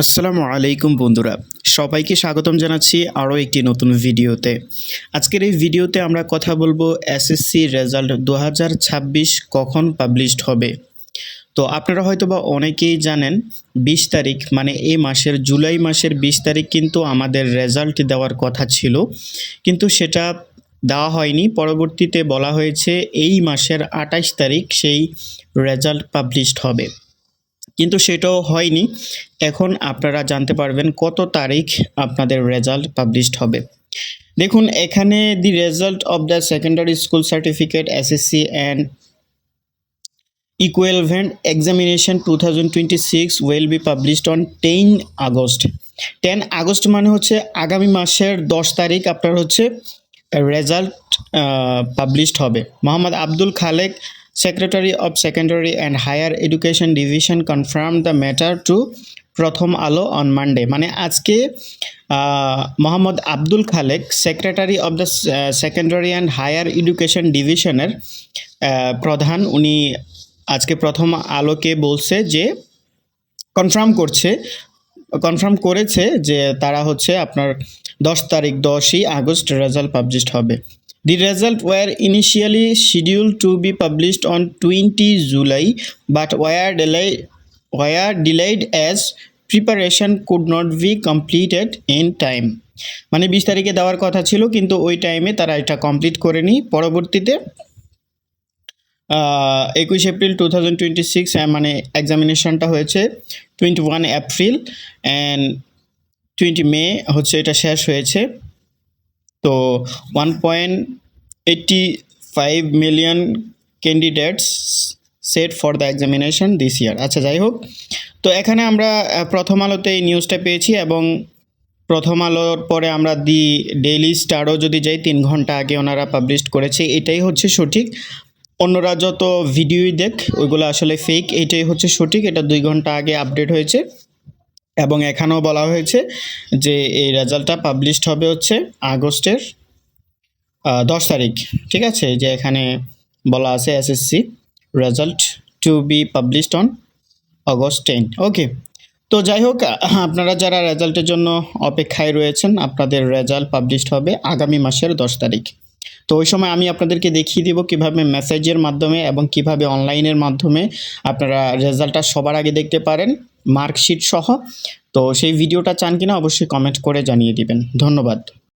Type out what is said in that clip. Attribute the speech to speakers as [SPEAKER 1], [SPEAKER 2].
[SPEAKER 1] আসসালামু আলাইকুম বন্ধুরা, সবাইকে স্বাগতম জানাচ্ছি আরও একটি নতুন ভিডিওতে। আজকের এই ভিডিওতে আমরা কথা বলবো এসএসসি রেজাল্ট 2026 কখন পাবলিশড হবে। তো আপনারা হয়তোবা অনেকেই জানেন 20 তারিখ মানে এই মাসের জুলাই মাসের 20 তারিখ কিন্তু আমাদের রেজাল্ট দেওয়ার কথা ছিল, কিন্তু সেটা দেওয়া হয়নি। পরবর্তীতে বলা হয়েছে এই মাসের 28 তারিখ সেই রেজাল্ট পাবলিশড হবে, কিন্তু সেটাও হয়নি। এখন আপনারা জানতে পারবেন কত তারিখ আপনাদের রেজাল্ট পাবলিশড হবে। দেখুন এখানে দি result of the secondary school certificate SSC and equivalent examination 2026 will be published on 10 August. 10 August মানে হচ্ছে আগামী মাসের 10 তারিখ আপনার হচ্ছে রেজাল্ট পাবলিশড হবে। Mohammad Abdul Khalek, secretary of secondary and higher education division, confirm the matter to Prothom Alo on Monday. মানে আজকে Mohammad Abdul Khalek, secretary of the secondary and higher education ডিভিশনের প্রধান, উনি আজকে প্রথম আলোকে বলছে যে কনফার্ম করেছে যে তারা হচ্ছে আপনার 10ই আগস্ট রেজাল্ট পাবলিশড হবে। The result were initially scheduled to be published on 20 July but were delayed as preparation could not be completed in time। মানে 20 তারিখে দেওয়ার কথা ছিল, কিন্তু ওই টাইমে তারা এটা কমপ্লিট করেনি। পরবর্তীতে 21 এপ্রিল 2026 মানে এক্সামিনেশনটা হয়েছে 21 এপ্রিল অ্যান্ড 20 মে হচ্ছে এটা শেষ হয়েছে। তো 1.85 million candidates set for the examination this ইয়ার। আচ্ছা, যাই হোক, তো এখানে আমরা প্রথম আলোতে এই নিউজটা পেয়েছি, এবং প্রথম আলোর পরে আমরা দি ডেইলি স্টারও যদি যাই 3 ঘন্টা আগে ওনারা পাবলিশ করেছে। এটাই হচ্ছে সঠিক। অন্যরা যত ভিডিওই দেখ ওইগুলো আসলে ফেক, এটাই হচ্ছে সঠিক। এটা 2 ঘন্টা আগে আপডেট হয়েছে, এবং এখানেও বলা হয়েছে যে এই রেজাল্টটা পাবলিশড হবে হচ্ছে আগস্টের 10 তারিখ। ঠিক আছে, যে এখানে বলা আছে SSC result to be published on August 10। Okay, তো যাই হোক, আপনারা যারা রেজাল্টের জন্য অপেক্ষায় রয়েছেন, আপনাদের রেজাল্ট পাবলিশড হবে আগামী মাসের 10 তারিখ। তো ওই সময় আমি আপনাদেরকে দেখিয়ে দিব কিভাবে মেসেজের মাধ্যমে এবং কিভাবে অনলাইনের মাধ্যমে আপনারা রেজাল্টটা সবার আগে দেখতে পারেন, মার্কশিট সহ। তো সেই ভিডিওটা চান কিনা অবশ্যই কমেন্ট করে জানিয়ে দিবেন। ধন্যবাদ।